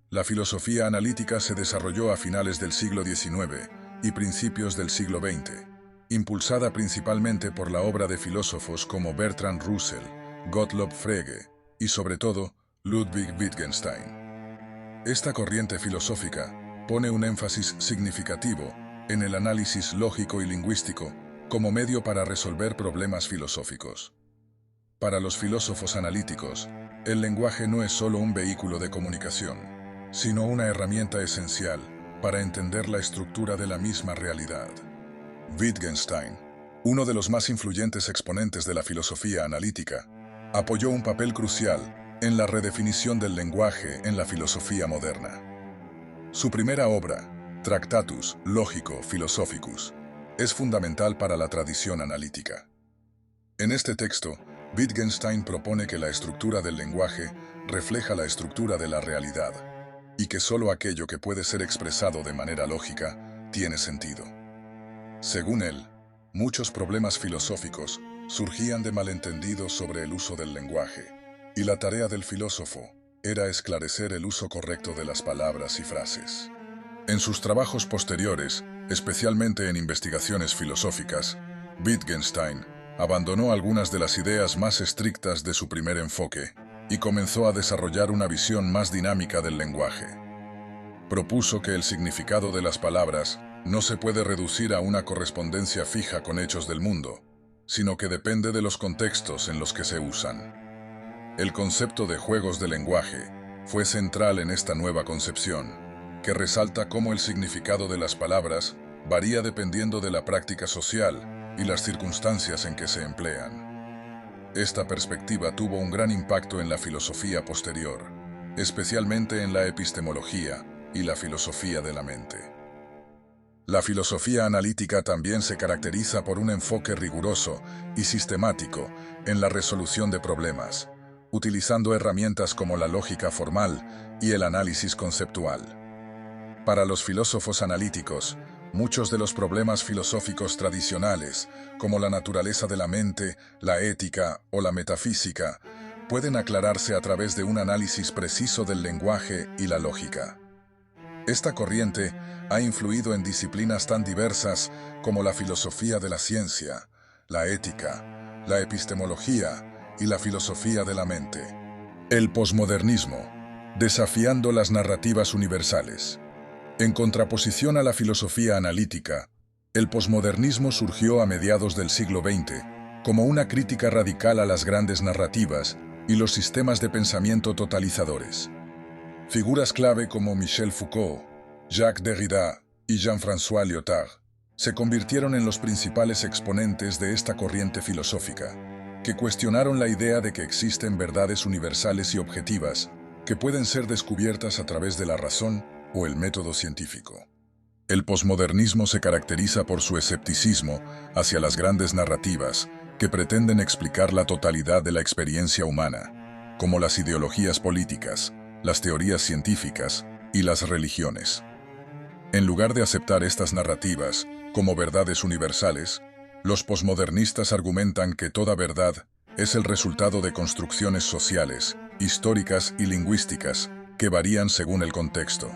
La filosofía analítica se desarrolló a finales del siglo XIX y principios del siglo XX, impulsada principalmente por la obra de filósofos como Bertrand Russell, Gottlob Frege y, sobre todo, Ludwig Wittgenstein. Esta corriente filosófica pone un énfasis significativo en el análisis lógico y lingüístico como medio para resolver problemas filosóficos. Para los filósofos analíticos, el lenguaje no es solo un vehículo de comunicación, sino una herramienta esencial para entender la estructura de la misma realidad. Wittgenstein, uno de los más influyentes exponentes de la filosofía analítica, apoyó un papel crucial en la redefinición del lenguaje en la filosofía moderna. Su primera obra, Tractatus Logico-Philosophicus, es fundamental para la tradición analítica. En este texto, Wittgenstein propone que la estructura del lenguaje refleja la estructura de la realidad, y que solo aquello que puede ser expresado de manera lógica tiene sentido. Según él, muchos problemas filosóficos surgían de malentendidos sobre el uso del lenguaje, y la tarea del filósofo era esclarecer el uso correcto de las palabras y frases. En sus trabajos posteriores, especialmente en investigaciones filosóficas, Wittgenstein abandonó algunas de las ideas más estrictas de su primer enfoque y comenzó a desarrollar una visión más dinámica del lenguaje. Propuso que el significado de las palabras no se puede reducir a una correspondencia fija con hechos del mundo, sino que depende de los contextos en los que se usan. El concepto de juegos de lenguaje fue central en esta nueva concepción, que resalta cómo el significado de las palabras varía dependiendo de la práctica social y las circunstancias en que se emplean. Esta perspectiva tuvo un gran impacto en la filosofía posterior, especialmente en la epistemología y la filosofía de la mente. La filosofía analítica también se caracteriza por un enfoque riguroso y sistemático en la resolución de problemas, utilizando herramientas como la lógica formal y el análisis conceptual. Para los filósofos analíticos, muchos de los problemas filosóficos tradicionales, como la naturaleza de la mente, la ética o la metafísica, pueden aclararse a través de un análisis preciso del lenguaje y la lógica. Esta corriente ha influido en disciplinas tan diversas como la filosofía de la ciencia, la ética, la epistemología y la filosofía de la mente. El posmodernismo, desafiando las narrativas universales. En contraposición a la filosofía analítica, el posmodernismo surgió a mediados del siglo XX como una crítica radical a las grandes narrativas y los sistemas de pensamiento totalizadores. Figuras clave como Michel Foucault, Jacques Derrida y Jean-François Lyotard se convirtieron en los principales exponentes de esta corriente filosófica. que cuestionaron la idea de que existen verdades universales y objetivas que pueden ser descubiertas a través de la razón o el método científico. El posmodernismo se caracteriza por su escepticismo hacia las grandes narrativas que pretenden explicar la totalidad de la experiencia humana, como las ideologías políticas, las teorías científicas y las religiones. En lugar de aceptar estas narrativas como verdades universales, los posmodernistas argumentan que toda verdad es el resultado de construcciones sociales, históricas y lingüísticas que varían según el contexto.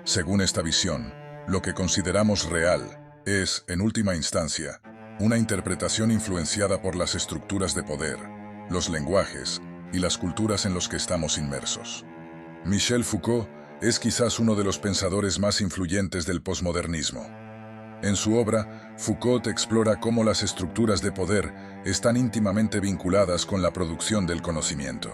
Según esta visión, lo que consideramos real es, en última instancia, una interpretación influenciada por las estructuras de poder, los lenguajes y las culturas en los que estamos inmersos. Michel Foucault es quizás uno de los pensadores más influyentes del posmodernismo. En su obra, Foucault explora cómo las estructuras de poder están íntimamente vinculadas con la producción del conocimiento.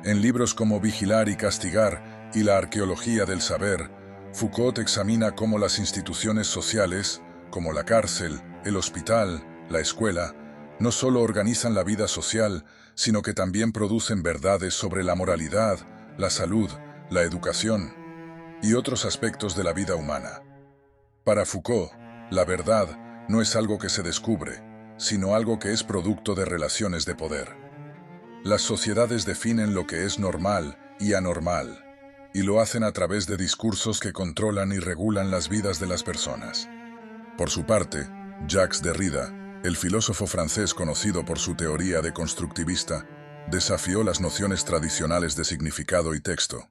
En libros como Vigilar y Castigar y La arqueología del saber, Foucault examina cómo las instituciones sociales, como la cárcel, el hospital, la escuela, no solo organizan la vida social, sino que también producen verdades sobre la moralidad, la salud, la educación y otros aspectos de la vida humana. Para Foucault, la verdad no es algo que se descubre, sino algo que es producto de relaciones de poder. Las sociedades definen lo que es normal y anormal, y lo hacen a través de discursos que controlan y regulan las vidas de las personas. Por su parte, Jacques Derrida, el filósofo francés conocido por su teoría deconstructivista, desafió las nociones tradicionales de significado y texto.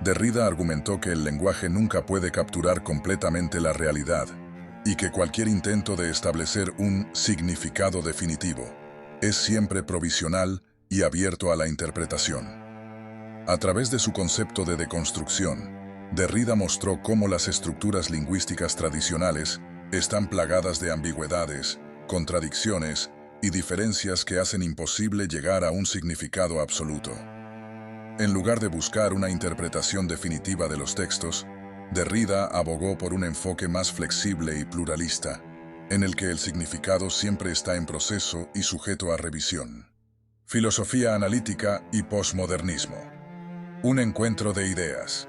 Derrida argumentó que el lenguaje nunca puede capturar completamente la realidad y que cualquier intento de establecer un significado definitivo es siempre provisional y abierto a la interpretación. A través de su concepto de deconstrucción, Derrida mostró cómo las estructuras lingüísticas tradicionales están plagadas de ambigüedades, contradicciones y diferencias que hacen imposible llegar a un significado absoluto. En lugar de buscar una interpretación definitiva de los textos, Derrida abogó por un enfoque más flexible y pluralista, en el que el significado siempre está en proceso y sujeto a revisión. Filosofía analítica y posmodernismo. Un encuentro de ideas.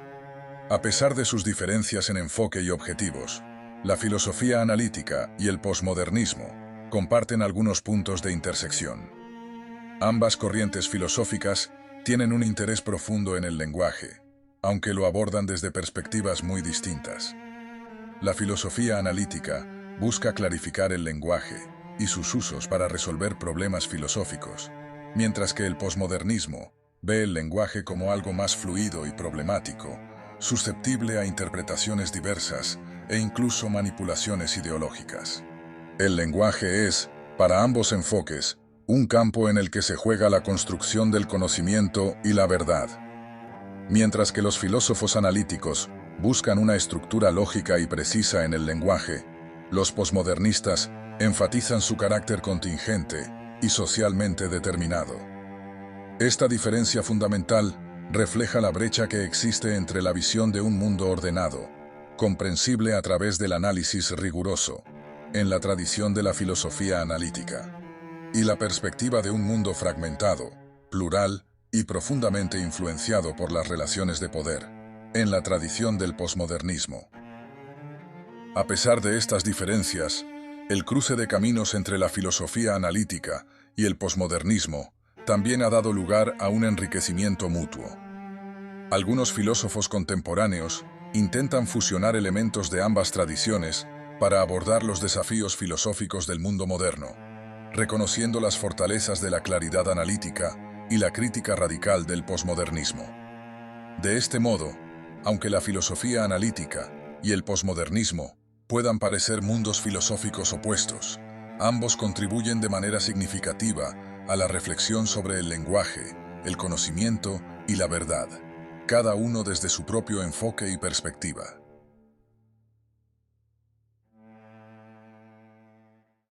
A pesar de sus diferencias en enfoque y objetivos, la filosofía analítica y el posmodernismo comparten algunos puntos de intersección. Ambas corrientes filosóficas tienen un interés profundo en el lenguaje, aunque lo abordan desde perspectivas muy distintas. La filosofía analítica busca clarificar el lenguaje y sus usos para resolver problemas filosóficos, mientras que el posmodernismo ve el lenguaje como algo más fluido y problemático, susceptible a interpretaciones diversas e incluso manipulaciones ideológicas. El lenguaje es, para ambos enfoques, un campo en el que se juega la construcción del conocimiento y la verdad. Mientras que los filósofos analíticos buscan una estructura lógica y precisa en el lenguaje, los posmodernistas enfatizan su carácter contingente y socialmente determinado. Esta diferencia fundamental refleja la brecha que existe entre la visión de un mundo ordenado, comprensible a través del análisis riguroso, en la tradición de la filosofía analítica, y la perspectiva de un mundo fragmentado, plural y profundamente influenciado por las relaciones de poder, en la tradición del posmodernismo. A pesar de estas diferencias, el cruce de caminos entre la filosofía analítica y el posmodernismo también ha dado lugar a un enriquecimiento mutuo. Algunos filósofos contemporáneos intentan fusionar elementos de ambas tradiciones para abordar los desafíos filosóficos del mundo moderno, reconociendo las fortalezas de la claridad analítica y la crítica radical del posmodernismo. De este modo, aunque la filosofía analítica y el posmodernismo puedan parecer mundos filosóficos opuestos, ambos contribuyen de manera significativa a la reflexión sobre el lenguaje, el conocimiento y la verdad, cada uno desde su propio enfoque y perspectiva.